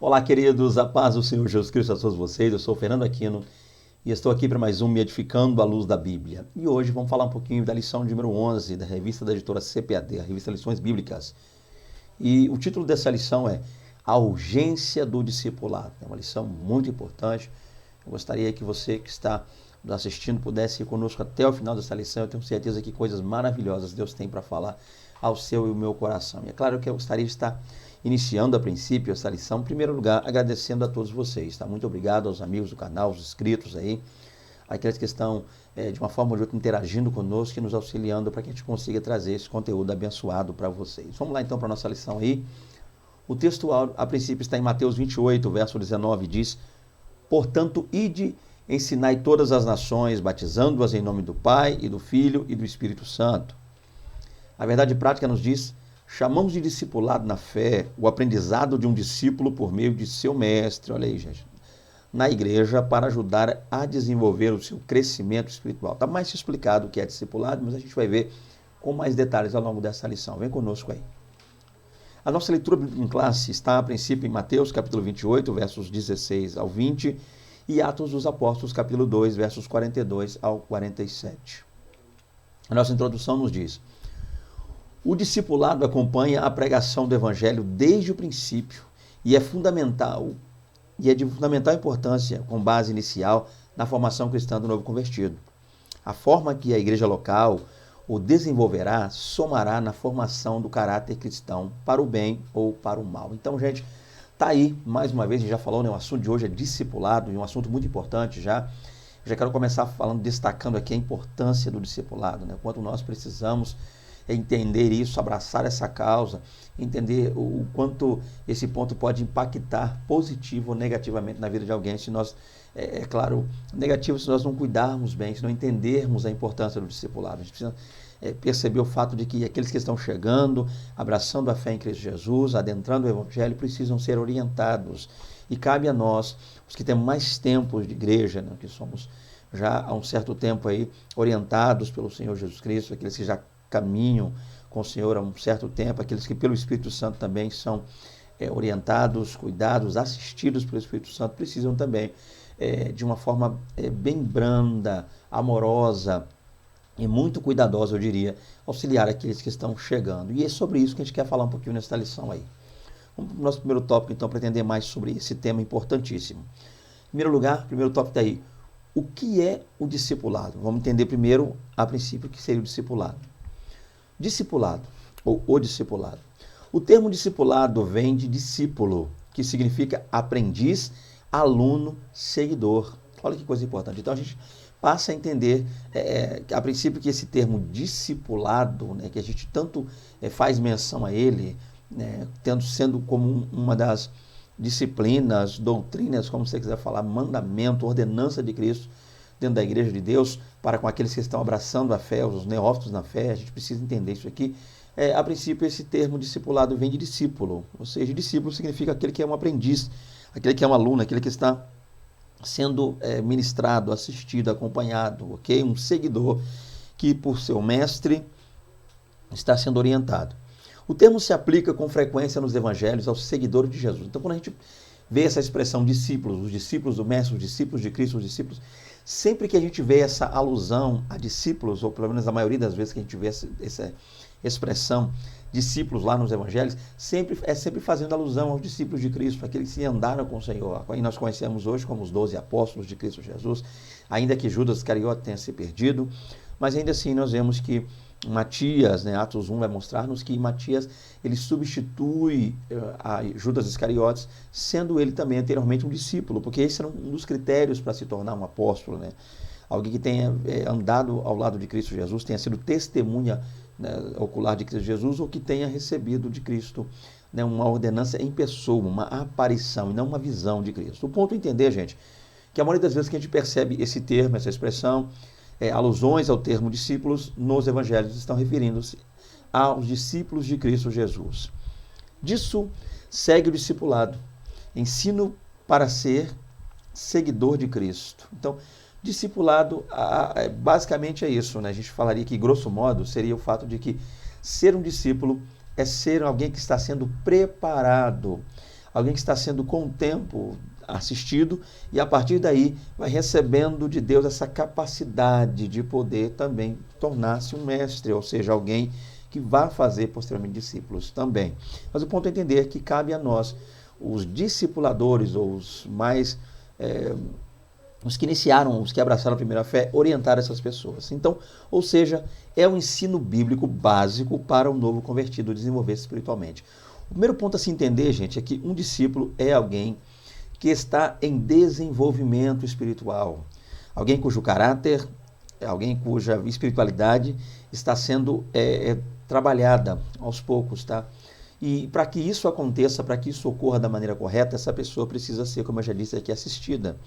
Olá, queridos, a paz do Senhor Jesus Cristo a todos vocês. Eu sou o Fernando Aquino e estou aqui para mais um Me Edificando à Luz da Bíblia. E hoje vamos falar um pouquinho da lição número 11 da revista da editora CPAD, a revista Lições Bíblicas. E o título dessa lição é A Urgência do Discipulado. É uma lição muito importante. Eu gostaria que você que está nos assistindo pudesse ir conosco até o final dessa lição. Eu tenho certeza que coisas maravilhosas Deus tem para falar ao seu e ao meu coração. E é claro que eu gostaria de estar iniciando a princípio essa lição, em primeiro lugar, agradecendo a todos vocês, tá? Muito obrigado aos amigos do canal, os inscritos aí, aqueles que estão, de uma forma ou de outra, interagindo conosco e nos auxiliando para que a gente consiga trazer esse conteúdo abençoado para vocês. Vamos lá então para a nossa lição aí. O texto, a princípio, está em Mateus 28, verso 19, diz: Portanto, ide, ensinai todas as nações, batizando-as em nome do Pai, e do Filho, e do Espírito Santo. A verdade prática nos diz: chamamos de discipulado na fé o aprendizado de um discípulo por meio de seu mestre, olha aí, gente, na igreja, para ajudar a desenvolver o seu crescimento espiritual. Está mais explicado o que é discipulado, mas a gente vai ver com mais detalhes ao longo dessa lição. Vem conosco aí. A nossa leitura em classe está, a princípio, em Mateus, capítulo 28, versos 16 ao 20, e Atos dos Apóstolos, capítulo 2, versos 42 ao 47. A nossa introdução nos diz: o discipulado acompanha a pregação do Evangelho desde o princípio e é de fundamental importância com base inicial na formação cristã do novo convertido. A forma que a igreja local o desenvolverá somará na formação do caráter cristão para o bem ou para o mal. Então, gente, tá aí, mais uma vez, a gente já falou, né? O assunto de hoje é discipulado, e um assunto muito importante já. Já quero começar falando, destacando aqui a importância do discipulado, né? Quanto nós precisamos entender isso, abraçar essa causa, entender o quanto esse ponto pode impactar positivo ou negativamente na vida de alguém, se nós, claro, negativo se nós não cuidarmos bem, se não entendermos a importância do discipulado. A gente precisa perceber o fato de que aqueles que estão chegando, abraçando a fé em Cristo Jesus, adentrando o Evangelho, precisam ser orientados. E cabe a nós, os que temos mais tempos de igreja, né, que somos já há um certo tempo aí orientados pelo Senhor Jesus Cristo, aqueles que já caminham com o Senhor há um certo tempo, aqueles que pelo Espírito Santo também são orientados, cuidados, assistidos pelo Espírito Santo, precisam também de uma forma bem branda, amorosa e muito cuidadosa, eu diria, auxiliar aqueles que estão chegando. E é sobre isso que a gente quer falar um pouquinho nessa lição aí. Vamos para o nosso primeiro tópico, então, para entender mais sobre esse tema importantíssimo. Em primeiro lugar, o primeiro tópico está aí. O que é o discipulado? Vamos entender primeiro, a princípio, o que seria o discipulado. Discipulado, ou o discipulado. O termo discipulado vem de discípulo, que significa aprendiz, aluno, seguidor. Olha que coisa importante. Então a gente passa a entender, a princípio, que esse termo discipulado, né, que a gente tanto faz menção a ele, né, sendo como uma das disciplinas, doutrinas, como você quiser falar, mandamento, ordenança de Cristo, dentro da igreja de Deus, para com aqueles que estão abraçando a fé, os neófitos na fé, a gente precisa entender isso aqui. A princípio, esse termo discipulado vem de discípulo, ou seja, discípulo significa aquele que é um aprendiz, aquele que é um aluno, aquele que está sendo ministrado, assistido, acompanhado, ok? Um seguidor que, por seu mestre, está sendo orientado. O termo se aplica com frequência nos evangelhos aos seguidores de Jesus. Então, quando a gente vê essa expressão discípulos, os discípulos do mestre, os discípulos de Cristo, os discípulos, sempre que a gente vê essa alusão a discípulos, ou pelo menos a maioria das vezes que a gente vê essa expressão discípulos lá nos evangelhos, sempre fazendo alusão aos discípulos de Cristo, aqueles que andaram com o Senhor, e nós conhecemos hoje como os 12 apóstolos de Cristo Jesus, ainda que Judas Iscariote tenha se perdido, mas ainda assim nós vemos que Matias, né, Atos 1 vai mostrar-nos que Matias, ele substitui a Judas Iscariotes, sendo ele também anteriormente um discípulo, porque esse era um dos critérios para se tornar um apóstolo, né? Alguém que tenha andado ao lado de Cristo Jesus, tenha sido testemunha, né, ocular de Cristo Jesus, ou que tenha recebido de Cristo, né, uma ordenança em pessoa, uma aparição, e não uma visão de Cristo. O ponto é entender, gente, que a maioria das vezes que a gente percebe esse termo, essa expressão, alusões ao termo discípulos nos evangelhos estão referindo-se aos discípulos de Cristo Jesus. Disso segue o discipulado, ensino para ser seguidor de Cristo. Então, discipulado basicamente é isso, né? A gente falaria que, grosso modo, seria o fato de que ser um discípulo é ser alguém que está sendo preparado alguém que está sendo com o tempo assistido e a partir daí vai recebendo de Deus essa capacidade de poder também tornar-se um mestre, ou seja, alguém que vai fazer posteriormente discípulos também. Mas o ponto é entender que cabe a nós, os discipuladores ou os mais os que iniciaram, os que abraçaram a primeira fé, orientar essas pessoas. Então, ou seja, é um ensino bíblico básico para o novo convertido desenvolver-se espiritualmente. O primeiro ponto a se entender, gente, é que um discípulo é alguém que está em desenvolvimento espiritual. Alguém cujo caráter, alguém cuja espiritualidade está sendo trabalhada aos poucos, tá? E para que isso aconteça, para que isso ocorra da maneira correta, essa pessoa precisa ser, como eu já disse aqui, assistida.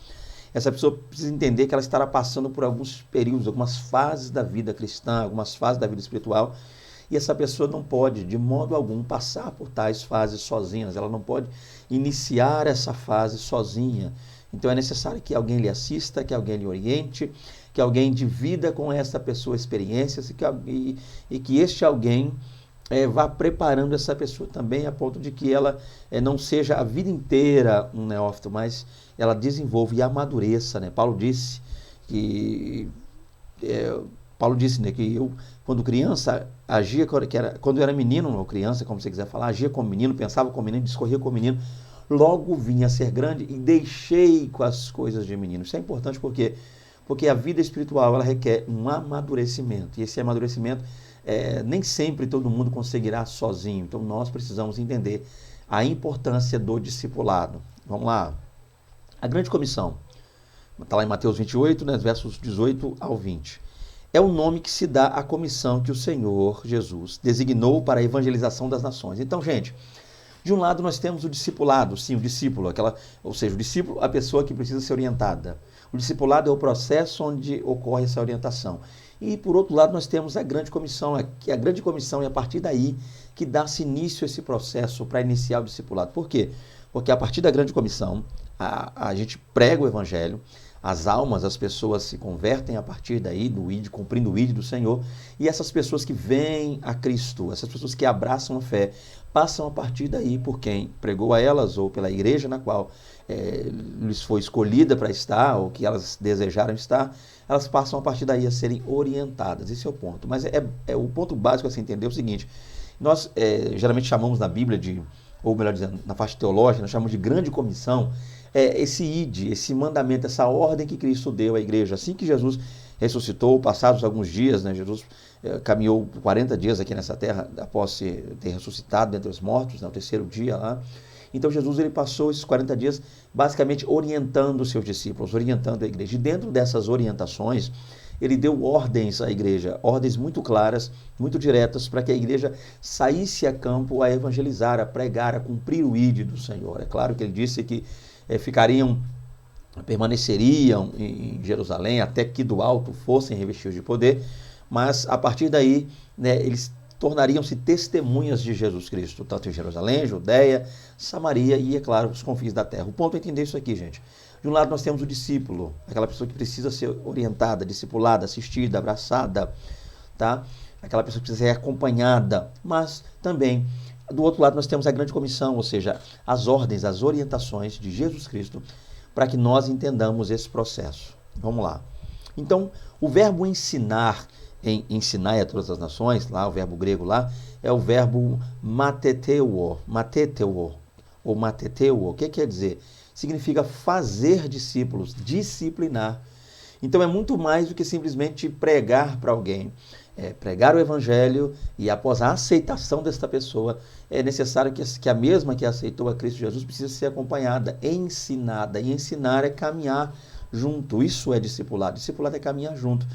Essa pessoa precisa entender que ela estará passando por alguns períodos, algumas fases da vida cristã, algumas fases da vida espiritual, e essa pessoa não pode, de modo algum, passar por tais fases sozinhas, ela não pode iniciar essa fase sozinha. Então é necessário que alguém lhe assista, que alguém lhe oriente, que alguém divida com essa pessoa experiências e que este alguém vá preparando essa pessoa também a ponto de que ela não seja a vida inteira um neófito, mas ela desenvolva e amadureça, né? Paulo disse né, que eu, quando criança, agia, quando eu era menino ou criança, como você quiser falar, agia como menino, pensava como menino, discorria como menino, logo vinha a ser grande e deixei com as coisas de menino. Isso é importante porque a vida espiritual ela requer um amadurecimento, e esse amadurecimento nem sempre todo mundo conseguirá sozinho. Então nós precisamos entender a importância do discipulado. Vamos lá. A grande comissão, está lá em Mateus 28, né, versos 18 ao 20. É o nome que se dá à comissão que o Senhor Jesus designou para a evangelização das nações. Então, gente, de um lado nós temos o discipulado, sim, o discípulo, ou seja, o discípulo, a pessoa que precisa ser orientada. O discipulado é o processo onde ocorre essa orientação. E, por outro lado, nós temos a grande comissão, que a grande comissão é a partir daí que dá-se início a esse processo para iniciar o discipulado. Por quê? Porque a partir da grande comissão, a gente prega o evangelho, as almas, as pessoas se convertem a partir daí, cumprindo o ID do Senhor, e essas pessoas que vêm a Cristo, essas pessoas que abraçam a fé, passam a partir daí por quem pregou a elas ou pela igreja na qual lhes foi escolhida para estar ou que elas desejaram estar, elas passam a partir daí a serem orientadas. Esse é o ponto. Mas o ponto básico a se entender é o seguinte: nós geralmente chamamos na Bíblia ou melhor dizendo, na parte teológica, nós chamamos de grande comissão, esse ID, esse mandamento, essa ordem que Cristo deu à igreja. Assim que Jesus ressuscitou, passados alguns dias, né, Jesus caminhou 40 dias aqui nessa terra, após ter ressuscitado dentre os mortos, no terceiro dia lá. Então Jesus ele passou esses 40 dias basicamente orientando os seus discípulos, orientando a igreja. E dentro dessas orientações, ele deu ordens à igreja, ordens muito claras, muito diretas, para que a igreja saísse a campo a evangelizar, a pregar, a cumprir o ID do Senhor. É claro que ele disse que permaneceriam em Jerusalém até que do alto fossem revestidos de poder, mas a partir daí, né, eles tornariam-se testemunhas de Jesus Cristo, tanto em Jerusalém, Judeia, Samaria e, é claro, os confins da terra. O ponto é entender isso aqui, gente. De um lado nós temos o discípulo, aquela pessoa que precisa ser orientada, discipulada, assistida, abraçada, tá? Aquela pessoa que precisa ser acompanhada, mas também do outro lado nós temos a grande comissão, ou seja, as ordens, as orientações de Jesus Cristo para que nós entendamos esse processo. Vamos lá. Então, o verbo ensinar, ensinar a todas as nações, lá o verbo grego lá, é o verbo mateteuo, ou mateteuo. O que quer dizer? Significa fazer discípulos, disciplinar. Então é muito mais do que simplesmente pregar para alguém. Pregar o evangelho e após a aceitação desta pessoa, é necessário que a mesma que aceitou a Cristo Jesus precisa ser acompanhada, ensinada. E ensinar é caminhar junto. Isso é discipulado. Discipulado é caminhar junto.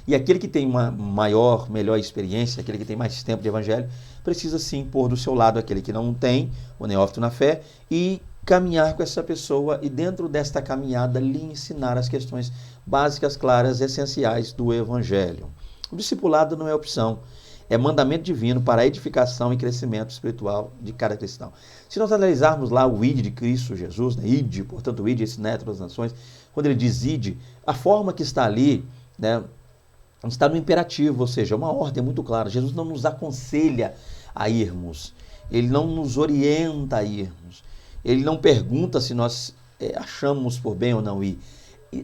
E aquele que tem uma melhor experiência, aquele que tem mais tempo de evangelho, precisa sim pôr do seu lado aquele que não tem, o neófito na fé, e caminhar com essa pessoa e dentro desta caminhada lhe ensinar as questões básicas, claras, essenciais do evangelho. O discipulado não é opção, é mandamento divino para a edificação e crescimento espiritual de cada cristão. Se nós analisarmos lá o ID de Cristo Jesus, né, ID, portanto o ID, esse neto das nações, quando ele diz ID, a forma que está ali, né, está no imperativo, ou seja, é uma ordem muito clara. Jesus não nos aconselha a irmos, ele não nos orienta a irmos. Ele não pergunta se nós achamos por bem ou não ir.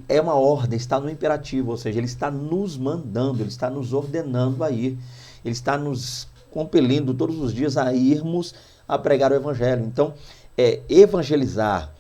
É uma ordem, está no imperativo, ou seja, ele está nos mandando, ele está nos ordenando a ir. Ele está nos compelindo todos os dias a irmos a pregar o evangelho. Então, evangelizar,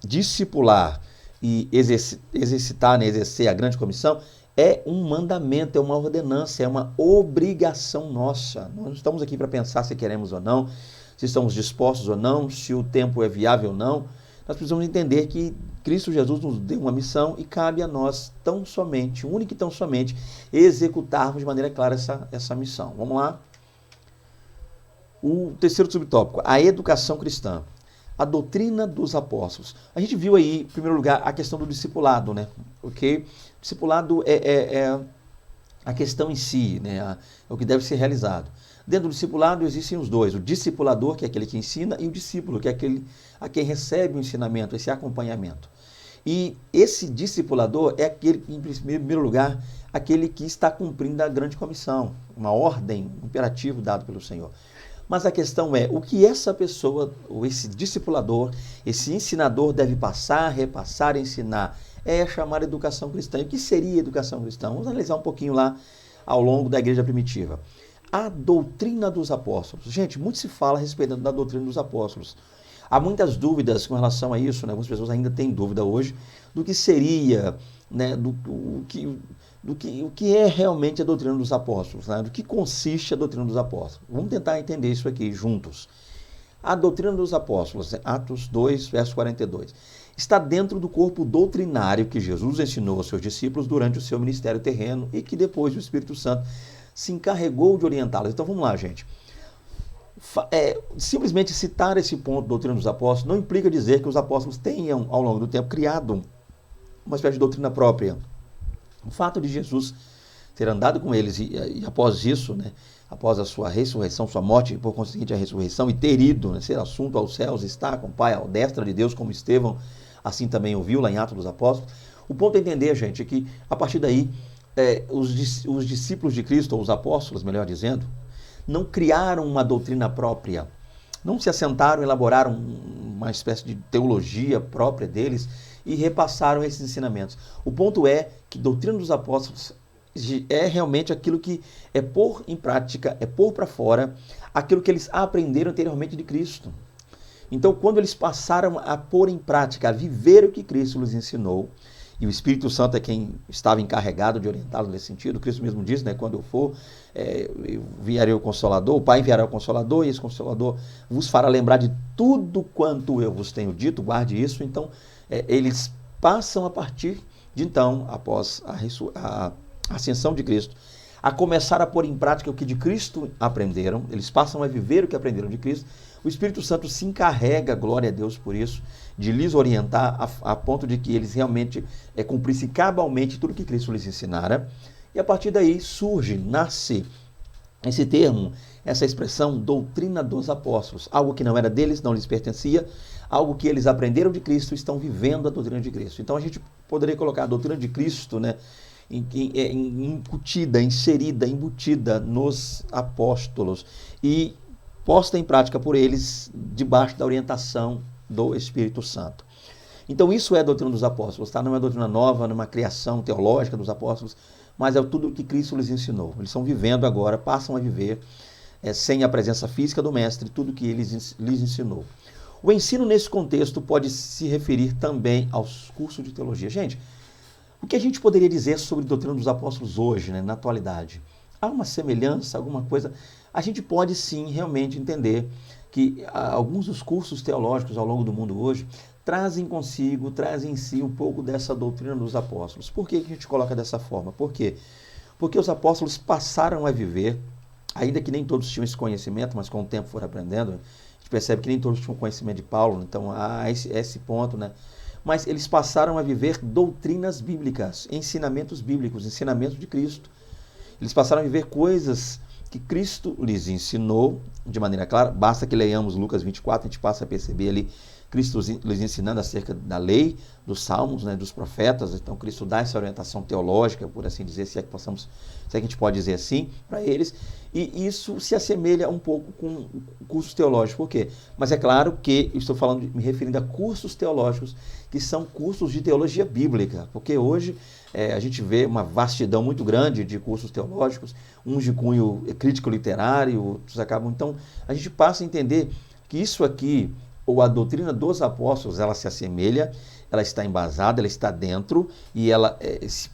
discipular e exercitar, né, exercer a grande comissão é um mandamento, é uma ordenança, é uma obrigação nossa. Nós não estamos aqui para pensar se queremos ou não, se estamos dispostos ou não, se o tempo é viável ou não. Nós precisamos entender que Cristo Jesus nos deu uma missão e cabe a nós tão somente, única e tão somente, executarmos de maneira clara essa missão. Vamos lá? O terceiro subtópico, a educação cristã. A doutrina dos apóstolos. A gente viu aí, em primeiro lugar, a questão do discipulado, né? Ok? O discipulado é a questão em si, né? É o que deve ser realizado. Dentro do discipulado existem os dois, o discipulador, que é aquele que ensina, e o discípulo, que é aquele a quem recebe o ensinamento, esse acompanhamento. E esse discipulador é aquele, em primeiro lugar, aquele que está cumprindo a grande comissão, uma ordem, um imperativo dado pelo Senhor. Mas a questão é, o que essa pessoa, ou esse discipulador, esse ensinador deve passar, repassar, ensinar? É chamar educação cristã. E o que seria educação cristã? Vamos analisar um pouquinho lá ao longo da igreja primitiva. A doutrina dos apóstolos. Gente, muito se fala a respeito da doutrina dos apóstolos. Há muitas dúvidas com relação a isso, né? Algumas pessoas ainda têm dúvida hoje do que seria, né? O que é realmente a doutrina dos apóstolos, né? Do que consiste a doutrina dos apóstolos. Vamos tentar entender isso aqui juntos. A doutrina dos apóstolos, Atos 2, verso 42, está dentro do corpo doutrinário que Jesus ensinou aos seus discípulos durante o seu ministério terreno e que depois o Espírito Santo se encarregou de orientá-los. Então vamos lá, gente. Simplesmente citar esse ponto da doutrina dos apóstolos não implica dizer que os apóstolos tenham, ao longo do tempo, criado uma espécie de doutrina própria. O fato de Jesus ter andado com eles e após isso, né, após a sua ressurreição, sua morte e por conseguinte a ressurreição, e ter ido, né, ser assunto aos céus, estar com o Pai, à destra de Deus, como Estevão assim também ouviu lá em Atos dos Apóstolos. O ponto a entender, gente, é que a partir daí os discípulos de Cristo, ou os apóstolos, melhor dizendo, não criaram uma doutrina própria, não se assentaram, elaboraram uma espécie de teologia própria deles e repassaram esses ensinamentos. O ponto é que a doutrina dos apóstolos é realmente aquilo que é pôr em prática, é pôr para fora aquilo que eles aprenderam anteriormente de Cristo. Então, quando eles passaram a pôr em prática, a viver o que Cristo lhes ensinou, e o Espírito Santo é quem estava encarregado de orientá-los nesse sentido. Cristo mesmo diz, né, quando eu for, enviarei o Consolador, o Pai enviará o Consolador, e esse Consolador vos fará lembrar de tudo quanto eu vos tenho dito, guarde isso. Então, eles passam a partir de então, após a ascensão de Cristo, a começar a pôr em prática o que de Cristo aprenderam, eles passam a viver o que aprenderam de Cristo. O Espírito Santo se encarrega, glória a Deus por isso, de lhes orientar a ponto de que eles realmente cumprissem cabalmente tudo que Cristo lhes ensinara. E a partir daí nasce esse termo, essa expressão doutrina dos apóstolos, algo que não era deles, não lhes pertencia, algo que eles aprenderam de Cristo e estão vivendo a doutrina de Cristo. Então a gente poderia colocar a doutrina de Cristo, né, incutida, inserida, embutida nos apóstolos e posta em prática por eles debaixo da orientação do Espírito Santo. Então isso é a doutrina dos apóstolos, tá? Não é uma doutrina nova, não é uma criação teológica dos apóstolos, mas é tudo o que Cristo lhes ensinou. Eles estão vivendo agora, passam a viver sem a presença física do Mestre, tudo que ele lhes ensinou. O ensino nesse contexto pode se referir também aos cursos de teologia. Gente, o que a gente poderia dizer sobre a doutrina dos apóstolos hoje, né, na atualidade? Há uma semelhança, alguma coisa? A gente pode sim realmente entender que alguns dos cursos teológicos ao longo do mundo hoje trazem em si um pouco dessa doutrina dos apóstolos. Por que a gente coloca dessa forma? Por quê? Porque os apóstolos passaram a viver, ainda que nem todos tinham esse conhecimento, mas com o tempo foram aprendendo, a gente percebe que nem todos tinham conhecimento de Paulo, então há esse ponto, né? Mas eles passaram a viver doutrinas bíblicas, ensinamentos bíblicos, ensinamentos de Cristo. Eles passaram a viver coisas que Cristo lhes ensinou de maneira clara. Basta que leiamos Lucas 24, a gente passa a perceber ali Cristo lhes ensinando acerca da lei, dos salmos, né, dos profetas. Então Cristo dá essa orientação teológica, por assim dizer, se é que a gente pode dizer assim, para eles. E isso se assemelha um pouco com cursos teológicos. Por quê? Mas é claro que eu estou falando, me referindo a cursos teológicos, que são cursos de teologia bíblica, porque hoje a gente vê uma vastidão muito grande de cursos teológicos, uns de cunho crítico literário, outros acabam. Então, a gente passa a entender que isso aqui, ou a doutrina dos apóstolos, ela se assemelha, ela está embasada, ela está dentro, e ela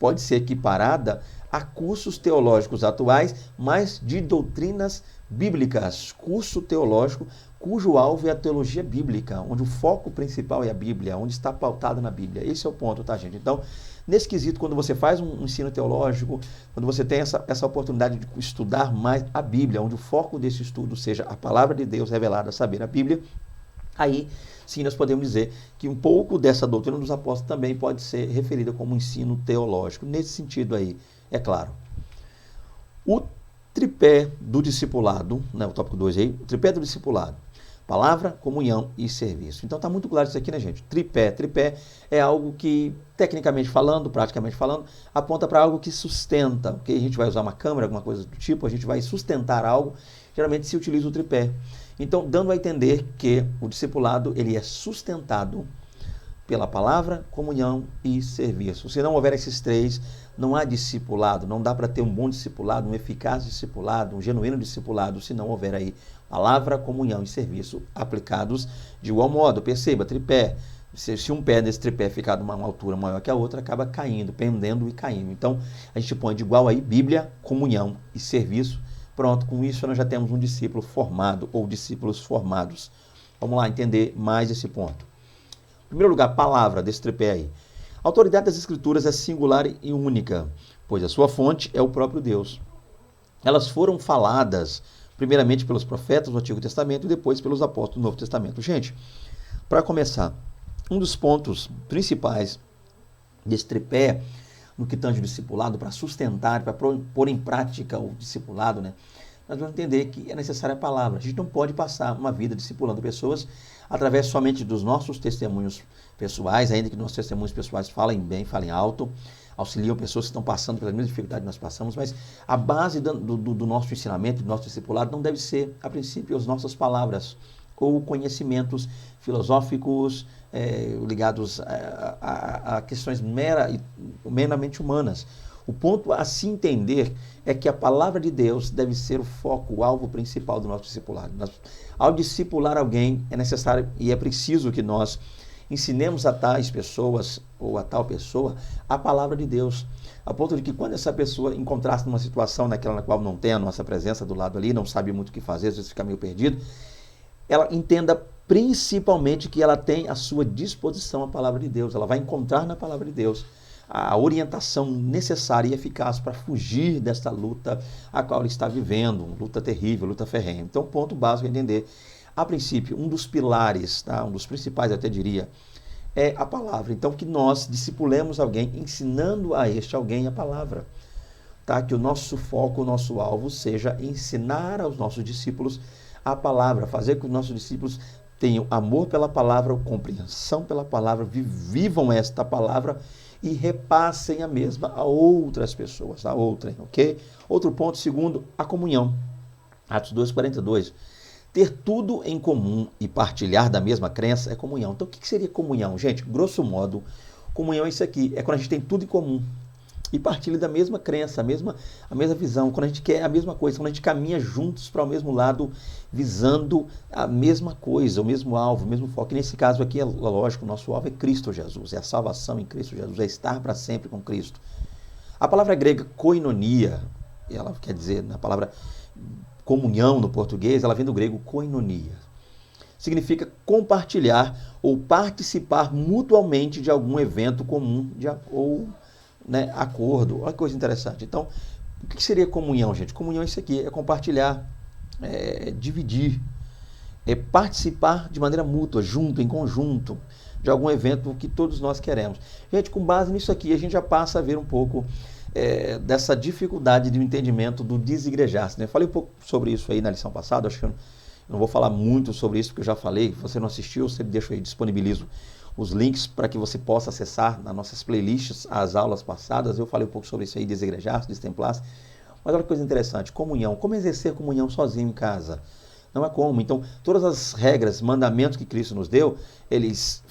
pode ser equiparada a cursos teológicos atuais, mas de doutrinas bíblicas, curso teológico cujo alvo é a teologia bíblica, onde o foco principal é a Bíblia, onde está pautado na Bíblia. Esse é o ponto, tá, gente? Então, nesse quesito, quando você faz um ensino teológico, quando você tem essa oportunidade de estudar mais a Bíblia, onde o foco desse estudo seja a palavra de Deus revelada, a saber, a Bíblia, aí sim nós podemos dizer que um pouco dessa doutrina dos apóstolos também pode ser referida como ensino teológico. Nesse sentido aí, é claro. O tripé do discipulado, né, o tópico 2 aí, o tripé do discipulado. Palavra, comunhão e serviço. Então está muito claro isso aqui, né, gente? Tripé. Tripé é algo que, tecnicamente falando, praticamente falando, aponta para algo que sustenta. Okay? A gente vai usar uma câmera, alguma coisa do tipo, a gente vai sustentar algo, geralmente se utiliza o tripé. Então, dando a entender que o discipulado ele é sustentado pela palavra, comunhão e serviço. Se não houver esses três, não há discipulado, não dá para ter um bom discipulado, um eficaz discipulado, um genuíno discipulado, se não houver aí palavra, comunhão e serviço aplicados de igual modo. Perceba, tripé. Se um pé desse tripé ficar de uma altura maior que a outra, acaba caindo, pendendo e caindo. Então, a gente põe de igual aí Bíblia, comunhão e serviço. Pronto, com isso nós já temos um discípulo formado ou discípulos formados. Vamos lá entender mais esse ponto. Em primeiro lugar, palavra desse tripé aí. A autoridade das Escrituras é singular e única, pois a sua fonte é o próprio Deus. Elas foram faladas primeiramente pelos profetas do Antigo Testamento e depois pelos apóstolos do Novo Testamento. Gente, para começar, um dos pontos principais desse tripé, no que tange o discipulado, para sustentar, para pôr em prática o discipulado, né? Nós vamos entender que é necessária a palavra. A gente não pode passar uma vida discipulando pessoas através somente dos nossos testemunhos pessoais, ainda que nossos testemunhos pessoais falem bem, falem alto, auxiliam pessoas que estão passando pelas mesmas dificuldades que nós passamos, mas a base do nosso ensinamento, do nosso discipulado, não deve ser, a princípio, as nossas palavras ou conhecimentos filosóficos ligados a questões meramente humanas. O ponto a se entender é que a palavra de Deus deve ser o foco, o alvo principal do nosso discipulado. Ao discipular alguém, é necessário e é preciso que nós ensinemos a tais pessoas ou a tal pessoa a palavra de Deus, a ponto de que quando essa pessoa encontrar-se numa situação naquela na qual não tem a nossa presença do lado ali, não sabe muito o que fazer, às vezes fica meio perdido, ela entenda principalmente que ela tem à sua disposição a palavra de Deus, ela vai encontrar na palavra de Deus a orientação necessária e eficaz para fugir desta luta a qual ele está vivendo, uma luta terrível, luta ferrenha. Então, o ponto básico é entender, a princípio, um dos pilares, tá? Um dos principais, eu até diria, é a palavra. Então, que nós discipulemos alguém, ensinando a este alguém a palavra. Tá? Que o nosso foco, o nosso alvo seja ensinar aos nossos discípulos a palavra, fazer com que os nossos discípulos tenham amor pela palavra, compreensão pela palavra, vivam esta palavra e repassem a mesma a outras pessoas, a outrem, ok? Outro ponto, segundo, a comunhão. Atos 2:42. Ter tudo em comum e partilhar da mesma crença é comunhão. Então, o que seria comunhão? Gente, grosso modo, comunhão é isso aqui, é quando a gente tem tudo em comum e partilha da mesma crença, a mesma visão, quando a gente quer a mesma coisa, quando a gente caminha juntos para o mesmo lado, visando a mesma coisa, o mesmo alvo, o mesmo foco. E nesse caso aqui, é lógico, o nosso alvo é Cristo Jesus, é a salvação em Cristo Jesus, é estar para sempre com Cristo. A palavra grega koinonia, ela quer dizer, na palavra comunhão no português, ela vem do grego koinonia. Significa compartilhar ou participar mutuamente de algum evento comum ou acordo. Olha que coisa interessante. Então, o que seria comunhão, gente? Comunhão é isso aqui, é compartilhar, dividir, é participar de maneira mútua, junto, em conjunto, de algum evento que todos nós queremos. Gente, com base nisso aqui, a gente já passa a ver um pouco dessa dificuldade de entendimento do desigrejar-se. Né? Falei um pouco sobre isso aí na lição passada, acho que Eu não vou falar muito sobre isso, porque eu já falei. Se você não assistiu, eu sempre deixo aí, disponibilizo os links para que você possa acessar nas nossas playlists as aulas passadas. Eu falei um pouco sobre isso aí, desegrejar-se, destemplar-se. Mas olha que coisa interessante, comunhão. Como exercer comunhão sozinho em casa? Não é como. Então, todas as regras, mandamentos que Cristo nos deu, eles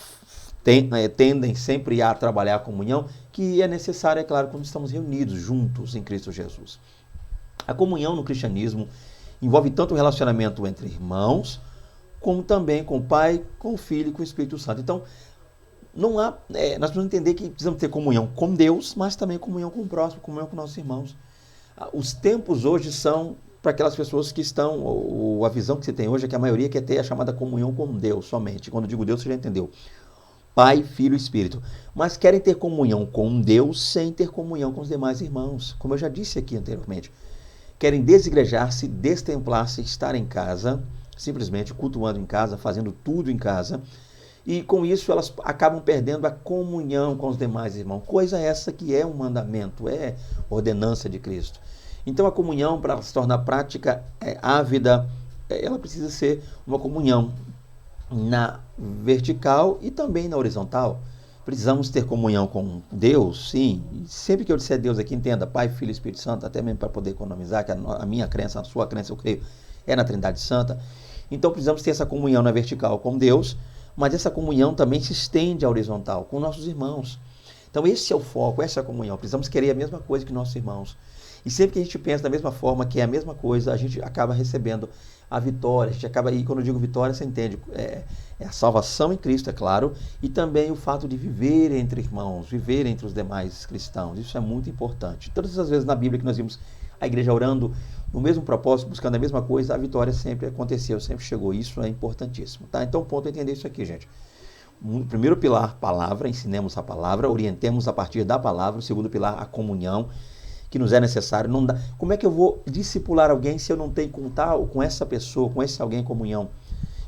tendem sempre a trabalhar a comunhão, que é necessária, é claro, quando estamos reunidos juntos em Cristo Jesus. A comunhão no cristianismo envolve tanto o relacionamento entre irmãos, como também com o Pai, com o Filho e com o Espírito Santo. Então, nós precisamos entender que precisamos ter comunhão com Deus, mas também comunhão com o próximo, comunhão com nossos irmãos. Os tempos hoje são para aquelas pessoas que estão, ou a visão que você tem hoje é que a maioria quer ter a chamada comunhão com Deus somente. Quando eu digo Deus, você já entendeu. Pai, Filho e Espírito. Mas querem ter comunhão com Deus sem ter comunhão com os demais irmãos. Como eu já disse aqui anteriormente. Querem desigrejar-se, destemplar-se, estar em casa, simplesmente cultuando em casa, fazendo tudo em casa. E com isso elas acabam perdendo a comunhão com os demais irmãos. Coisa essa que é um mandamento, é ordenança de Cristo. Então a comunhão, para se tornar prática, ávida, ela precisa ser uma comunhão na vertical e também na horizontal. Precisamos ter comunhão com Deus, sim. E sempre que eu disser Deus aqui, entenda, Pai, Filho e Espírito Santo, até mesmo para poder economizar, que a minha crença, a sua crença, eu creio, é na Trindade Santa. Então precisamos ter essa comunhão na vertical com Deus, mas essa comunhão também se estende à horizontal, com nossos irmãos. Então esse é o foco, essa é a comunhão. Precisamos querer a mesma coisa que nossos irmãos. E sempre que a gente pensa da mesma forma, que é a mesma coisa, a gente acaba recebendo a vitória. A gente acaba, e quando eu digo vitória, você entende, é a salvação em Cristo, é claro, e também o fato de viver entre irmãos, viver entre os demais cristãos. Isso é muito importante. Todas as vezes na Bíblia que nós vimos a igreja orando no mesmo propósito, buscando a mesma coisa, a vitória sempre aconteceu, sempre chegou. Isso é importantíssimo. Tá? Então, o ponto é entender isso aqui, gente. O primeiro pilar, palavra, ensinemos a palavra, orientemos a partir da palavra. O segundo pilar, a comunhão, que nos é necessário. Não dá. Como é que eu vou discipular alguém se eu não tenho com essa pessoa, com esse alguém comunhão?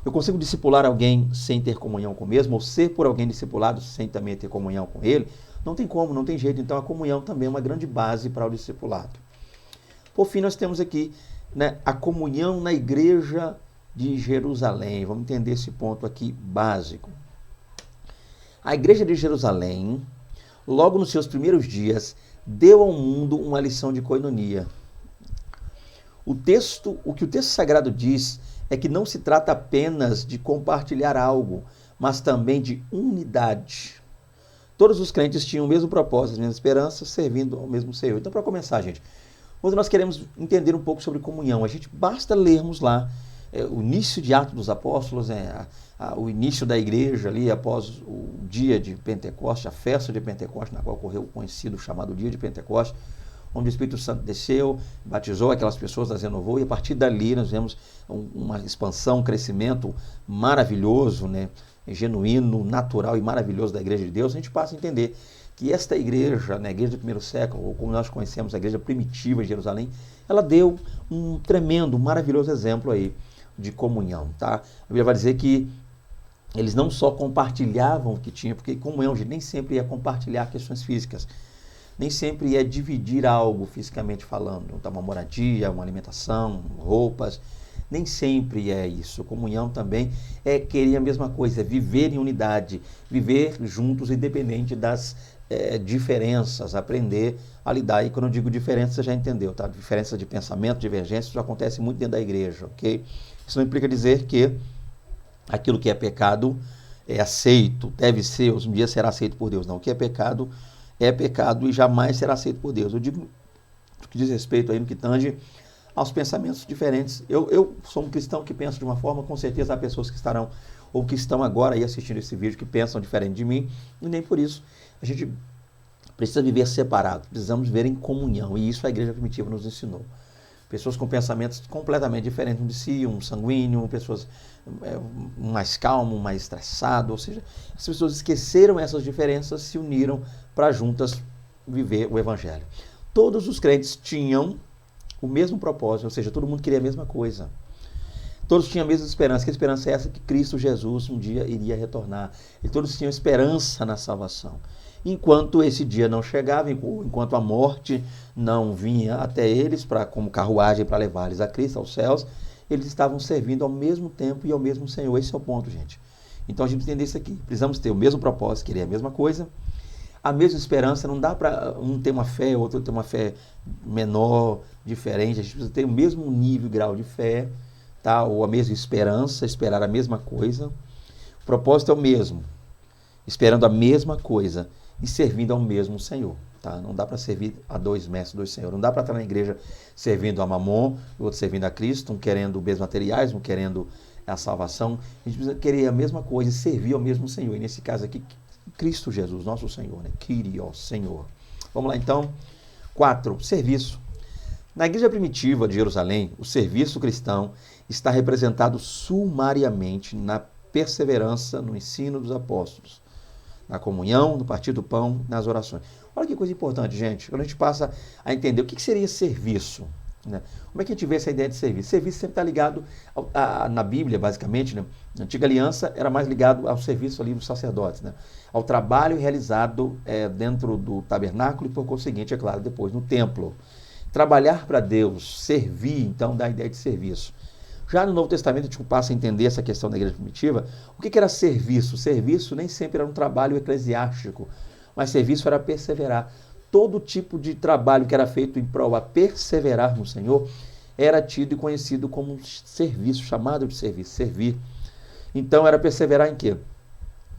Eu consigo discipular alguém sem ter comunhão com o mesmo, ou ser por alguém discipulado sem também ter comunhão com ele? Não tem como, não tem jeito. Então a comunhão também é uma grande base para o discipulado. Por fim, nós temos aqui, né, a comunhão na igreja de Jerusalém. Vamos entender esse ponto aqui básico. A igreja de Jerusalém, logo nos seus primeiros dias, deu ao mundo uma lição de coinonia. O que o texto sagrado diz é que não se trata apenas de compartilhar algo, mas também de unidade. Todos os crentes tinham o mesmo propósito, as mesmas esperanças, servindo ao mesmo Senhor. Então, para começar, gente, hoje nós queremos entender um pouco sobre comunhão. A gente basta lermos lá o início de Atos dos Apóstolos, o início da igreja ali após o dia de Pentecostes, a festa de Pentecostes, na qual ocorreu o conhecido chamado dia de Pentecostes, onde o Espírito Santo desceu, batizou aquelas pessoas, as renovou, e a partir dali nós vemos uma expansão, um crescimento maravilhoso, né, genuíno, natural e maravilhoso da igreja de Deus. A gente passa a entender que esta igreja, né, a igreja do primeiro século, ou como nós conhecemos, a igreja primitiva de Jerusalém, ela deu um tremendo, maravilhoso exemplo aí de comunhão, tá? A Bíblia vai dizer que eles não só compartilhavam o que tinha, porque comunhão, gente, nem sempre é compartilhar questões físicas, nem sempre é dividir algo fisicamente falando, tá? Uma moradia, uma alimentação, roupas, nem sempre é isso. Comunhão também é querer a mesma coisa, é viver em unidade, viver juntos, independente das diferenças, aprender a lidar. E quando eu digo diferença, você já entendeu, tá? Diferença de pensamento, divergência, isso acontece muito dentro da igreja, ok? Isso não implica dizer que aquilo que é pecado é aceito, deve ser, um dia será aceito por Deus. Não, o que é pecado e jamais será aceito por Deus. Eu digo no que diz respeito aí no que tange aos pensamentos diferentes. Eu sou um cristão que pensa de uma forma, com certeza há pessoas que estarão ou que estão agora aí assistindo esse vídeo que pensam diferente de mim, e nem por isso a gente precisa viver separado, precisamos viver em comunhão, e isso a igreja primitiva nos ensinou. Pessoas com pensamentos completamente diferentes de si, um sanguíneo, pessoas um mais calmo, um mais estressado, ou seja, as pessoas esqueceram essas diferenças, se uniram para juntas viver o evangelho. Todos os crentes tinham o mesmo propósito, ou seja, todo mundo queria a mesma coisa. Todos tinham a mesma esperança. Que esperança é essa? Que Cristo Jesus um dia iria retornar. E todos tinham esperança na salvação. Enquanto esse dia não chegava, enquanto a morte não vinha até eles como carruagem para levar eles a Cristo, aos céus, eles estavam servindo ao mesmo tempo e ao mesmo Senhor. Esse é o ponto, gente. Então a gente entender isso aqui. Precisamos ter o mesmo propósito, querer a mesma coisa, a mesma esperança. Não dá para um ter uma fé, outro ter uma fé menor, diferente. A gente precisa ter o mesmo nível e grau de fé, tá? Ou a mesma esperança, esperar a mesma coisa. O propósito é o mesmo, esperando a mesma coisa e servindo ao mesmo Senhor. Tá? Não dá para servir a dois mestres, dois senhores. Não dá para estar na igreja servindo a Mamon, o outro servindo a Cristo, um querendo bens materiais, um querendo a salvação. A gente precisa querer a mesma coisa e servir ao mesmo Senhor. E nesse caso aqui, Cristo Jesus, nosso Senhor, né? Kyrios, Senhor. Vamos lá então. 4. Serviço. Na igreja primitiva de Jerusalém, o serviço cristão está representado sumariamente na perseverança no ensino dos apóstolos, na comunhão, no partir do pão, nas orações. Olha que coisa importante, gente. Quando a gente passa a entender o que seria serviço, né? Como é que a gente vê essa ideia de serviço? Serviço sempre está ligado na Bíblia, basicamente, né? Na Antiga Aliança era mais ligado ao serviço ali dos sacerdotes, né? Ao trabalho realizado dentro do tabernáculo e, por conseguinte, é claro, depois no templo. Trabalhar para Deus, servir, então, dá a ideia de serviço. Já no Novo Testamento, a gente passa a entender essa questão da igreja primitiva. O que era serviço? Serviço nem sempre era um trabalho eclesiástico, mas serviço era perseverar. Todo tipo de trabalho que era feito em prol a perseverar no Senhor era tido e conhecido como serviço, chamado de serviço, servir. Então era perseverar em quê?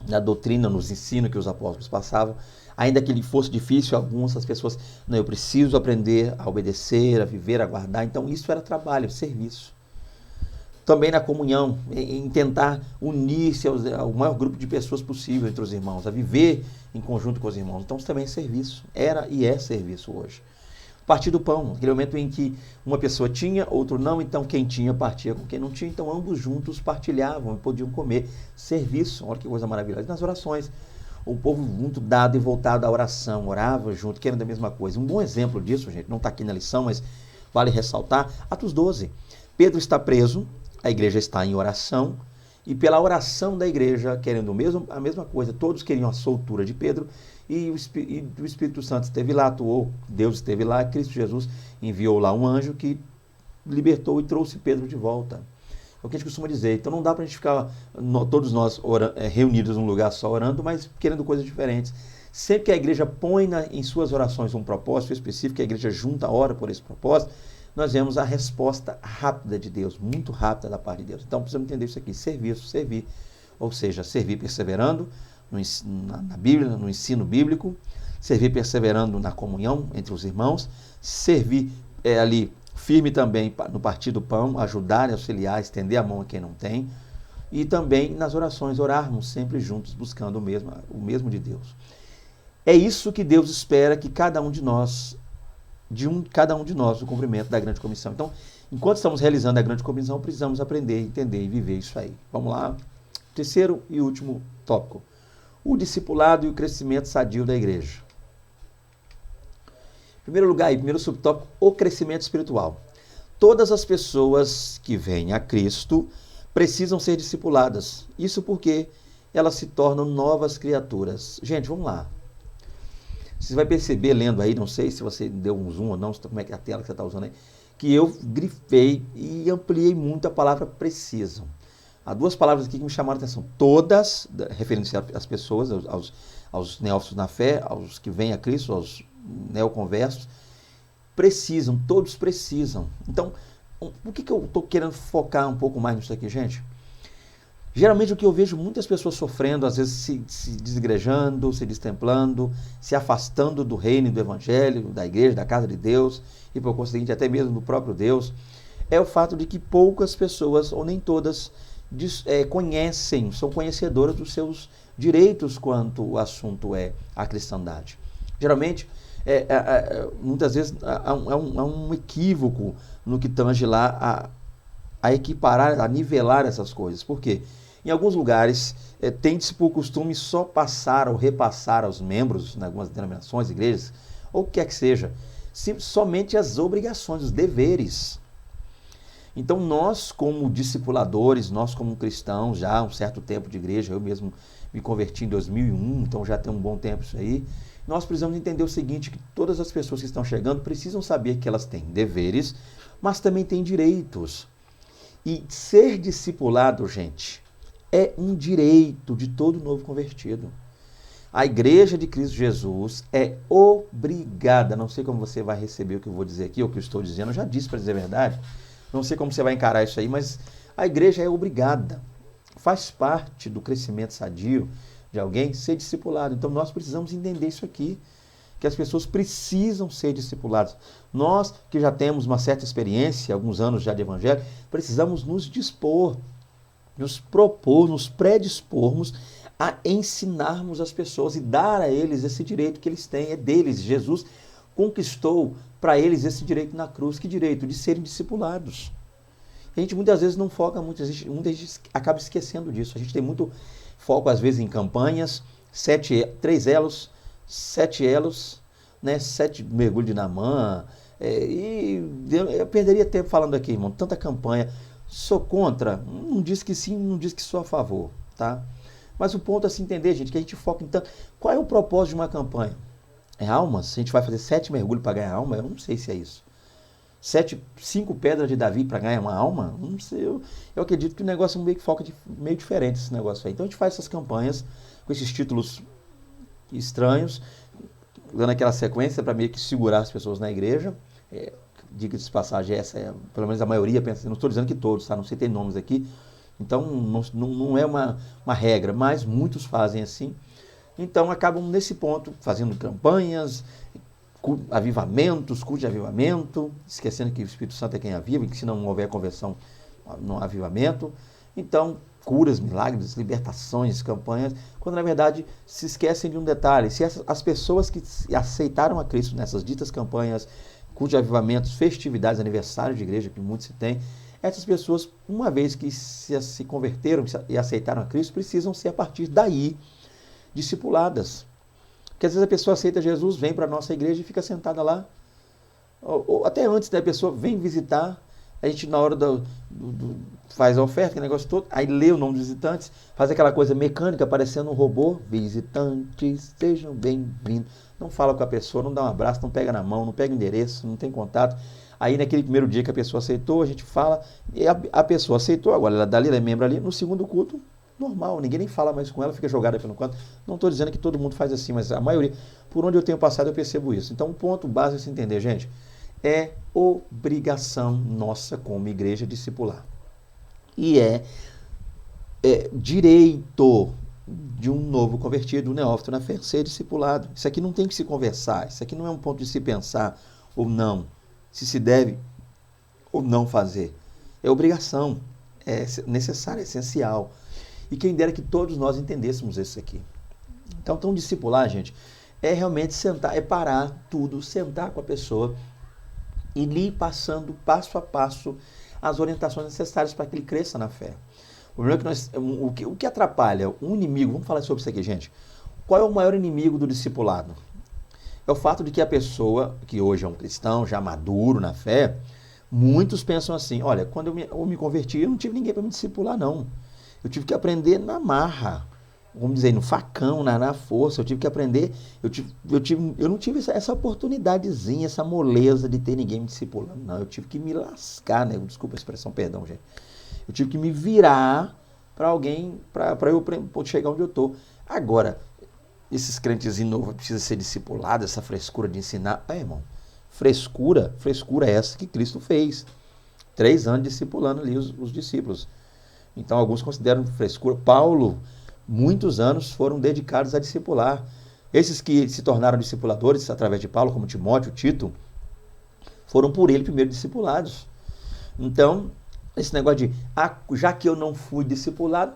Na doutrina, nos ensinos que os apóstolos passavam. Ainda que ele fosse difícil, algumas pessoas, não, eu preciso aprender a obedecer, a viver, a guardar. Então isso era trabalho, serviço. Também na comunhão, em tentar unir-se ao maior grupo de pessoas possível entre os irmãos, a viver em conjunto com os irmãos. Então isso também é serviço, era e é serviço hoje. Partir do pão, aquele momento em que uma pessoa tinha, outro não, então quem tinha partia com quem não tinha, então ambos juntos partilhavam e podiam comer. Serviço, olha que coisa maravilhosa. Nas orações, o povo muito dado e voltado à oração, orava junto, querendo a mesma coisa. Um bom exemplo disso, gente, não está aqui na lição, mas vale ressaltar, Atos 12. Pedro está preso, a igreja está em oração, e pela oração da igreja, querendo a mesma coisa, todos queriam a soltura de Pedro, e o Espírito Santo esteve lá, atuou, Deus esteve lá, Cristo Jesus enviou lá um anjo que libertou e trouxe Pedro de volta. É o que a gente costuma dizer. Então não dá para a gente ficar, todos nós reunidos num lugar só orando, mas querendo coisas diferentes. Sempre que a igreja põe em suas orações um propósito específico, a igreja junta, ora por esse propósito, nós vemos a resposta rápida de Deus, muito rápida da parte de Deus. Então precisamos entender isso aqui, serviço, servir, ou seja, servir perseverando na Bíblia, no ensino bíblico, servir perseverando na comunhão entre os irmãos, servir ali firme também no partir do pão, ajudar, auxiliar, estender a mão a quem não tem, e também nas orações, orarmos sempre juntos, buscando o mesmo de Deus. É isso que Deus espera que cada um de nós no cumprimento da grande comissão. Então, enquanto estamos realizando a grande comissão, precisamos aprender, entender e viver isso aí. Vamos lá. Terceiro e último tópico. O discipulado e o crescimento sadio da igreja. Em primeiro lugar, primeiro subtópico, o crescimento espiritual. Todas as pessoas que vêm a Cristo precisam ser discipuladas. Isso porque elas se tornam novas criaturas. Gente, vamos lá. Você vai perceber lendo aí, não sei se você deu um zoom ou não, como é que é a tela que você está usando aí, que eu grifei e ampliei muito a palavra precisam. Há duas palavras aqui que me chamaram a atenção. Todas, referindo-se às pessoas, aos neófitos na fé, aos que vêm a Cristo, aos neoconversos, precisam, todos precisam. Então, por que eu estou querendo focar um pouco mais nisso aqui, gente? Geralmente o que eu vejo muitas pessoas sofrendo, às vezes se desigrejando, se destemplando, se afastando do reino e do evangelho, da igreja, da casa de Deus, e por conseguinte até mesmo do próprio Deus, é o fato de que poucas pessoas, ou nem todas, conhecem, são conhecedoras dos seus direitos quanto o assunto é a cristandade. Geralmente, muitas vezes há um equívoco no que tange lá a equiparar, a nivelar essas coisas. Por quê? Em alguns lugares, tem-se por costume só passar ou repassar aos membros, em algumas denominações, igrejas, ou o que quer que seja, somente as obrigações, os deveres. Então nós como discipuladores, nós como cristãos, já há um certo tempo de igreja, eu mesmo me converti em 2001, então já tem um bom tempo isso aí, nós precisamos entender o seguinte, que todas as pessoas que estão chegando precisam saber que elas têm deveres, mas também têm direitos. E ser discipulado, gente, é um direito de todo novo convertido. A igreja de Cristo Jesus é obrigada, não sei como você vai receber o que eu vou dizer aqui, ou o que eu estou dizendo, eu já disse para dizer a verdade, não sei como você vai encarar isso aí, mas a igreja é obrigada, faz parte do crescimento sadio de alguém ser discipulado. Então nós precisamos entender isso aqui, que as pessoas precisam ser discipuladas. Nós que já temos uma certa experiência, alguns anos já de evangelho, precisamos nos dispor, nos propor, nos predispormos a ensinarmos as pessoas e dar a eles esse direito que eles têm, é deles. Jesus conquistou para eles esse direito na cruz. Que direito? De serem discipulados. A gente muitas vezes não foca muito, muita gente acaba esquecendo disso. A gente tem muito foco às vezes em campanhas, 3 elos, 7 elos, né? 7 mergulhos de Naamã, e eu perderia tempo falando aqui, irmão, tanta campanha. Sou contra? Não diz que sim, não diz que sou a favor, tá? Mas o ponto é se entender, gente, que a gente foca em tanto. Qual é o propósito de uma campanha? É almas? A gente vai fazer 7 mergulhos para ganhar alma? Eu não sei se é isso. 5 pedras de Davi para ganhar uma alma? Não sei. Eu acredito que o negócio meio que foca meio diferente esse negócio aí. Então a gente faz essas campanhas com esses títulos estranhos, dando aquela sequência para meio que segurar as pessoas na igreja. Diga-se de passagem, pelo menos a maioria pensa, não estou dizendo que todos, tá? Não citei nomes aqui, então não é uma regra, mas muitos fazem assim. Então acabam nesse ponto, fazendo campanhas, avivamentos, culto de avivamento, esquecendo que o Espírito Santo é quem aviva, e que se não houver conversão, não há avivamento. Então, curas, milagres, libertações, campanhas, quando na verdade se esquecem de um detalhe: se as pessoas que aceitaram a Cristo nessas ditas campanhas, culto de avivamentos, festividades, aniversários de igreja, que muitos se tem, essas pessoas, uma vez que se converteram e aceitaram a Cristo, precisam ser a partir daí discipuladas. Porque às vezes a pessoa aceita Jesus, vem para a nossa igreja e fica sentada lá. Ou até antes, né, a pessoa vem visitar, a gente na hora faz a oferta, aquele negócio todo, aí lê o nome dos visitantes, faz aquela coisa mecânica, parecendo um robô: visitantes, sejam bem-vindos. Não fala com a pessoa, não dá um abraço, não pega na mão, não pega o endereço, não tem contato. Aí naquele primeiro dia que a pessoa aceitou, a gente fala, e a pessoa aceitou, agora ela dali, ela é membro ali, no segundo culto, normal, ninguém nem fala mais com ela, fica jogada pelo canto. Não estou dizendo que todo mundo faz assim, mas a maioria, por onde eu tenho passado, eu percebo isso. Então o ponto básico é se entender, gente, é obrigação nossa como igreja discipular. E é direito de um novo convertido, um neófito na fé, ser discipulado. Isso aqui não tem que se conversar, isso aqui não é um ponto de se pensar ou não, se deve ou não fazer. É obrigação, é necessário, é essencial. E quem dera que todos nós entendêssemos isso aqui. Então discipular, gente, é realmente sentar, é parar tudo, sentar com a pessoa e ir passando passo a passo as orientações necessárias para que ele cresça na fé. O problema é que o que atrapalha um inimigo, vamos falar sobre isso aqui, gente. Qual é o maior inimigo do discipulado? É o fato de que a pessoa, que hoje é um cristão, já maduro na fé, muitos pensam assim: olha, quando eu me converti, eu não tive ninguém para me discipular, não. Eu tive que aprender na marra, vamos dizer, no facão, na força. Eu tive que aprender, eu não tive essa oportunidadezinha, essa moleza de ter ninguém me discipulando, não. Eu tive que me lascar, né? Desculpa a expressão, perdão, gente. Eu tive que me virar para alguém, para eu chegar onde eu estou. Agora, esses crentes novos precisam ser discipulados, essa frescura de ensinar. Irmão, frescura é essa que Cristo fez. 3 anos discipulando ali os discípulos. Então, alguns consideram frescura. Paulo, muitos anos foram dedicados a discipular. Esses que se tornaram discipuladores através de Paulo, como Timóteo, Tito, foram por ele primeiro discipulados. Então, esse negócio de, já que eu não fui discipulado,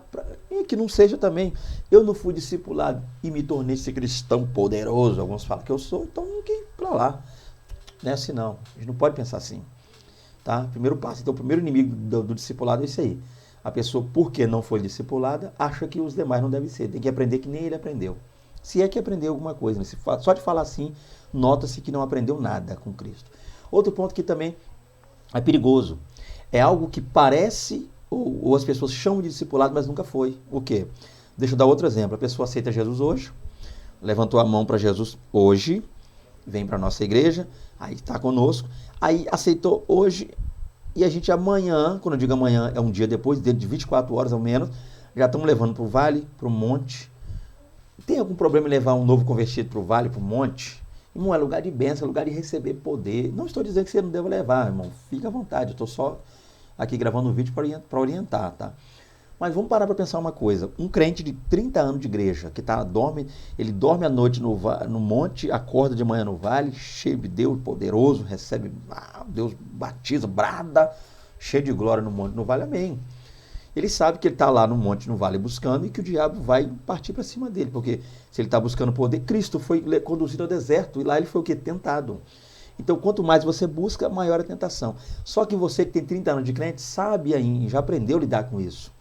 e que não seja também, eu não fui discipulado e me tornei esse cristão poderoso, alguns falam que eu sou, então não quer ir para lá. Não é assim não, a gente não pode pensar assim. Tá? Primeiro passo, então o primeiro inimigo do discipulado é isso aí. A pessoa, porque não foi discipulada, acha que os demais não devem ser, tem que aprender que nem ele aprendeu. Se é que aprendeu alguma coisa, né? Só de falar assim, nota-se que não aprendeu nada com Cristo. Outro ponto que também é perigoso. É algo que parece, ou as pessoas chamam de discipulado, mas nunca foi. O quê? Deixa eu dar outro exemplo. A pessoa aceita Jesus hoje, levantou a mão para Jesus hoje, vem para a nossa igreja, aí está conosco, aí aceitou hoje, E a gente amanhã, quando eu digo amanhã, é um dia depois, dentro de 24 horas ao menos, já estamos levando para o vale, para o monte. Tem algum problema em levar um novo convertido para o vale, para o monte? Irmão, é lugar de bênção, é lugar de receber poder. Não estou dizendo que você não deva levar, irmão. Fica à vontade, eu estou só aqui gravando um vídeo para orientar, tá? Mas vamos parar para pensar uma coisa. Um crente de 30 anos de igreja, que ele dorme à noite no monte, acorda de manhã no vale, cheio de Deus, poderoso, recebe, Deus batiza, brada, cheio de glória no monte, no vale, amém. Ele sabe que ele está lá no monte, no vale, buscando e que o diabo vai partir para cima dele, porque se ele está buscando poder, Cristo foi conduzido ao deserto e lá ele foi o quê? Tentado. Então, quanto mais você busca, maior a tentação. Só que você que tem 30 anos de crente sabe aí, já aprendeu a lidar com isso.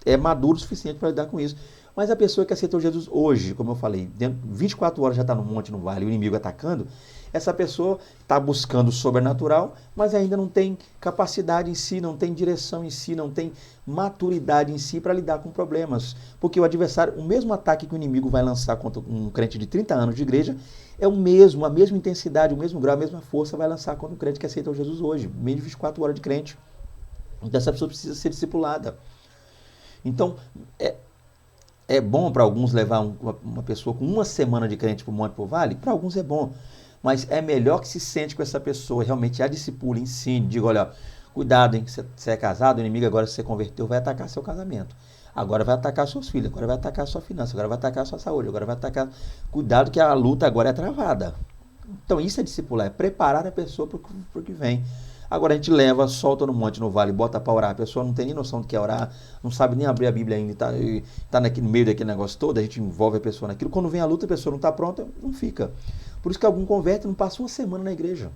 É maduro o suficiente para lidar com isso. Mas a pessoa que aceitou Jesus hoje, como eu falei, 24 horas já está no monte, no vale, o inimigo atacando, essa pessoa está buscando o sobrenatural, mas ainda não tem capacidade em si, não tem direção em si, não tem maturidade em si para lidar com problemas. Porque o adversário, o mesmo ataque que o inimigo vai lançar contra um crente de 30 anos de igreja, é o mesmo, a mesma intensidade, o mesmo grau, a mesma força vai lançar contra um crente que aceitou Jesus hoje, meio de 24 horas de crente. Então essa pessoa precisa ser discipulada. Então, é bom para alguns levar uma pessoa com uma semana de crente para o monte, para o vale? Para alguns é bom. Mas é melhor que se sente com essa pessoa, realmente a discipula, ensine, diga, olha, cuidado, hein, você é casado, o inimigo agora se você converteu vai atacar seu casamento. Agora vai atacar seus filhos, agora vai atacar sua finança, agora vai atacar sua saúde, agora vai atacar... Cuidado que a luta agora é travada. Então isso é discipular, é preparar a pessoa para o que vem. Agora a gente leva, solta no monte, no vale, bota para orar. A pessoa não tem nem noção do que é orar, não sabe nem abrir a Bíblia ainda, está no meio daquele negócio todo, a gente envolve a pessoa naquilo. Quando vem a luta, a pessoa não está pronta, não fica. Por isso que algum converte não passa uma semana na igreja.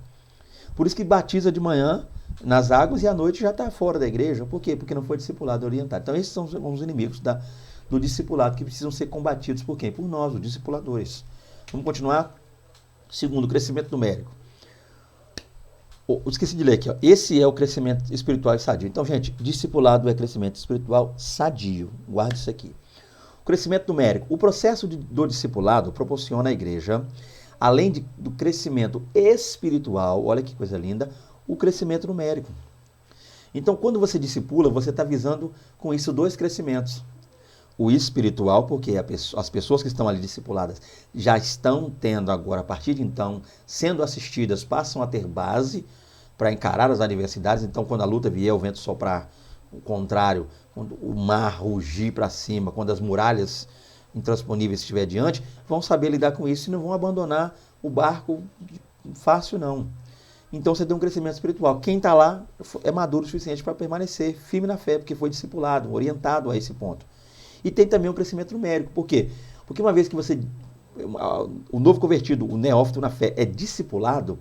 Por isso que batiza de manhã nas águas e à noite já está fora da igreja. Por quê? Porque não foi discipulado, orientado. Então esses são os inimigos do discipulado que precisam ser combatidos por quem? Por nós, os discipuladores. Vamos continuar? Segundo, crescimento numérico. Esqueci de ler aqui, ó. Esse é o crescimento espiritual sadio. Então, gente, discipulado é crescimento espiritual sadio. Guarde isso aqui. O crescimento numérico. O processo do discipulado proporciona à igreja, além do crescimento espiritual, olha que coisa linda, o crescimento numérico. Então, quando você discipula, você está visando com isso dois crescimentos. O espiritual, porque as pessoas que estão ali discipuladas já estão tendo agora, a partir de então, sendo assistidas, passam a ter base para encarar as adversidades. Então, quando a luta vier, o vento soprar o contrário, quando o mar rugir para cima, quando as muralhas intransponíveis estiver diante, vão saber lidar com isso e não vão abandonar o barco fácil, não. Então, você tem um crescimento espiritual. Quem está lá é maduro o suficiente para permanecer firme na fé, porque foi discipulado, orientado a esse ponto. E tem também um crescimento numérico. Por quê? Porque uma vez que o novo convertido, o neófito na fé, é discipulado,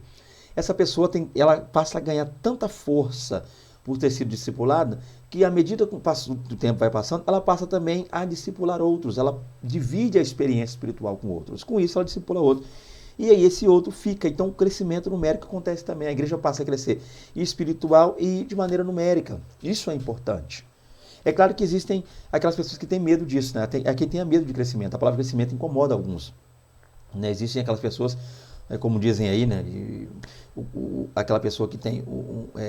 essa pessoa ela passa a ganhar tanta força por ter sido discipulada, que à medida que o tempo vai passando, ela passa também a discipular outros. Ela divide a experiência espiritual com outros. Com isso, ela discipula outros. E aí esse outro fica. Então o crescimento numérico acontece também. A igreja passa a crescer espiritual e de maneira numérica. Isso é importante. É claro que existem aquelas pessoas que têm medo disso, né? Há quem tenha medo de crescimento. A palavra crescimento incomoda alguns. Né? Existem aquelas pessoas, como dizem aí, né? Aquela pessoa que tem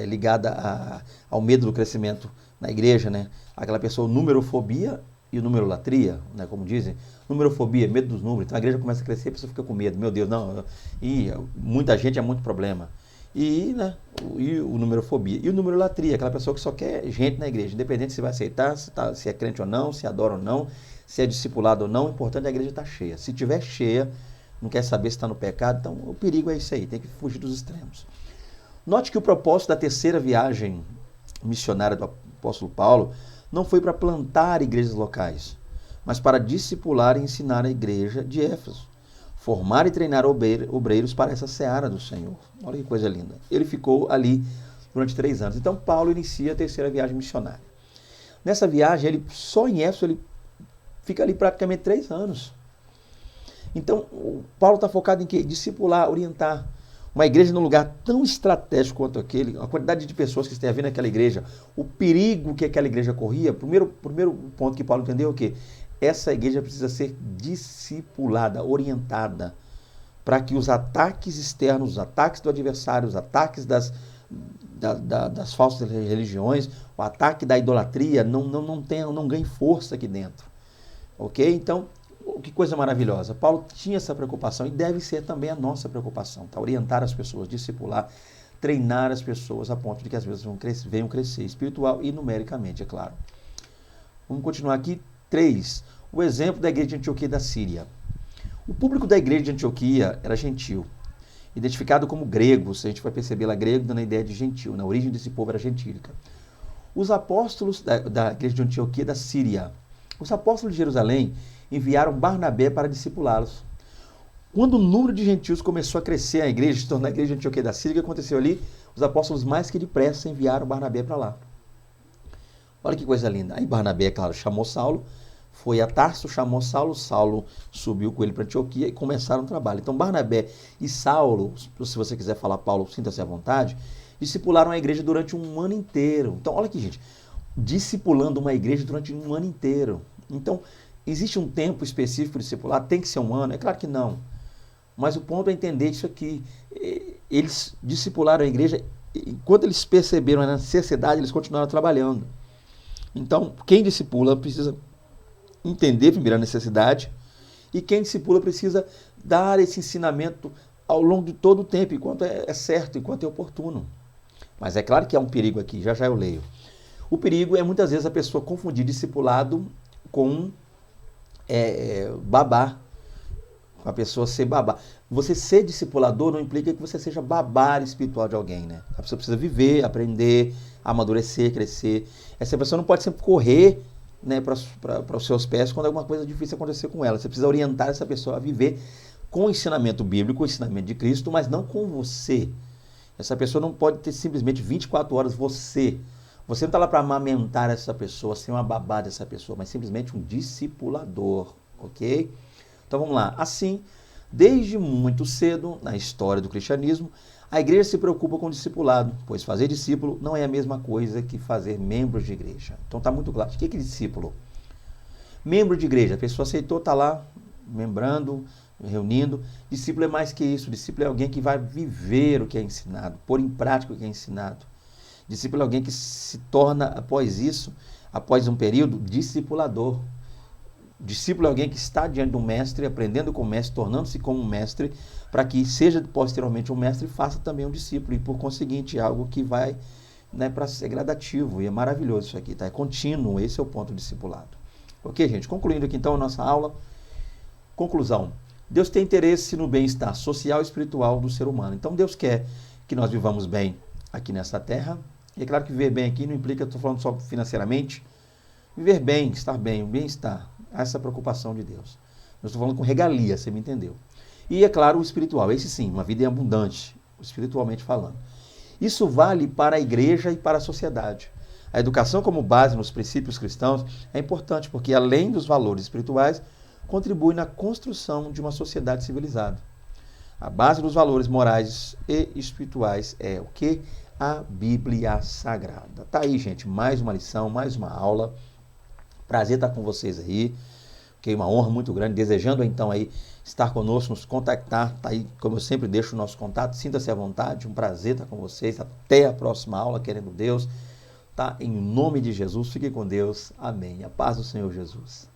ligada ao medo do crescimento na igreja, né? Aquela pessoa numerofobia e numerolatria, né? Como dizem. Numerofobia, medo dos números. Então a igreja começa a crescer, a pessoa fica com medo. Meu Deus, não. E muita gente é muito problema. E o numerofobia. E o numerolatria, aquela pessoa que só quer gente na igreja, independente se vai aceitar, se é crente ou não, se adora ou não, se é discipulado ou não, o importante é a igreja estar cheia. Se estiver cheia, não quer saber se está no pecado, então o perigo é isso aí, tem que fugir dos extremos. Note que o propósito da terceira viagem missionária do apóstolo Paulo não foi para plantar igrejas locais, mas para discipular e ensinar a igreja de Éfeso. Formar e treinar obreiros para essa seara do Senhor. Olha que coisa linda. Ele ficou ali durante 3 anos. Então, Paulo inicia a terceira viagem missionária. Nessa viagem, só em Éfeso, ele fica ali praticamente 3 anos. Então, Paulo está focado em quê? Discipular, orientar. Uma igreja num lugar tão estratégico quanto aquele, a quantidade de pessoas que estavam vindo naquela igreja, o perigo que aquela igreja corria, primeiro ponto que Paulo entendeu é o quê? Essa igreja precisa ser discipulada, orientada, para que os ataques externos, os ataques do adversário, os ataques das falsas religiões, o ataque da idolatria não ganhe força aqui dentro. Ok? Então, que coisa maravilhosa. Paulo tinha essa preocupação e deve ser também a nossa preocupação, tá? Orientar as pessoas, discipular, treinar as pessoas a ponto de que as pessoas venham crescer espiritual e numericamente, é claro. Vamos continuar aqui. 3. O exemplo da igreja de Antioquia da Síria. O público da igreja de Antioquia era gentil, identificado como gregos. A gente vai perceber lá grego dando a ideia de gentil. Na origem desse povo era gentílica. Os apóstolos da igreja de Antioquia da Síria. Os apóstolos de Jerusalém enviaram Barnabé para discipulá-los. Quando o número de gentios começou a crescer, a igreja, se tornou a igreja de Antioquia da Síria, o que aconteceu ali? Os apóstolos mais que depressa enviaram Barnabé para lá. Olha que coisa linda. Aí Barnabé, claro, chamou Saulo, foi a Tarso, chamou Saulo, Saulo subiu com ele para Antioquia e começaram o trabalho. Então Barnabé e Saulo, se você quiser falar Paulo, sinta-se à vontade, discipularam a igreja durante um ano inteiro. Então olha aqui, gente, discipulando uma igreja durante um ano inteiro. Então, existe um tempo específico para discipular? Tem que ser um ano? É claro que não. Mas o ponto é entender isso aqui. Eles discipularam a igreja, enquanto eles perceberam a necessidade, eles continuaram trabalhando. Então, quem discipula precisa entender primeiro a necessidade, e quem discipula precisa dar esse ensinamento ao longo de todo o tempo, enquanto é certo, enquanto é oportuno. Mas é claro que há um perigo aqui, já eu leio. O perigo é muitas vezes a pessoa confundir discipulado com babá, com a pessoa ser babá. Você ser discipulador não implica que você seja babá espiritual de alguém, né? A pessoa precisa viver, aprender, amadurecer, crescer. Essa pessoa não pode sempre correr, né, para os seus pés quando alguma coisa difícil acontecer com ela. Você precisa orientar essa pessoa a viver com o ensinamento bíblico, o ensinamento de Cristo, mas não com você. Essa pessoa não pode ter simplesmente 24 horas você. Você não está lá para amamentar essa pessoa, ser uma babá dessa pessoa, mas simplesmente um discipulador, ok? Então vamos lá. Assim, desde muito cedo, na história do cristianismo, a igreja se preocupa com o discipulado, pois fazer discípulo não é a mesma coisa que fazer membros de igreja. Então está muito claro. O que é discípulo? Membro de igreja, a pessoa aceitou, está lá, membrando, reunindo. Discípulo é mais que isso. Discípulo é alguém que vai viver o que é ensinado, pôr em prática o que é ensinado. Discípulo é alguém que se torna, após isso, após um período, discipulador. Discípulo é alguém que está diante do mestre, aprendendo com o mestre, tornando-se como um mestre, para que seja posteriormente um mestre e faça também um discípulo. E por conseguinte, algo que vai, né, para ser gradativo. E é maravilhoso isso aqui, tá? É contínuo, esse é o ponto do discipulado. Ok, gente? Concluindo aqui então a nossa aula. Conclusão. Deus tem interesse no bem-estar social e espiritual do ser humano. Então Deus quer que nós vivamos bem aqui nessa terra. E é claro que viver bem aqui não implica, estou falando só financeiramente. Viver bem, estar bem, o bem-estar. Essa preocupação de Deus. Eu estou falando com regalia, você me entendeu. E, é claro, o espiritual. Esse sim, uma vida abundante, espiritualmente falando. Isso vale para a igreja e para a sociedade. A educação como base nos princípios cristãos é importante porque, além dos valores espirituais, contribui na construção de uma sociedade civilizada. A base dos valores morais e espirituais é o quê? A Bíblia Sagrada. Tá aí, gente, mais uma lição, mais uma aula. Prazer estar com vocês aí, que é uma honra muito grande, desejando então aí estar conosco, nos contactar, tá aí, como eu sempre deixo o nosso contato, sinta-se à vontade, um prazer estar com vocês, até a próxima aula, querendo Deus, tá? Em nome de Jesus, fique com Deus, amém, a paz do Senhor Jesus.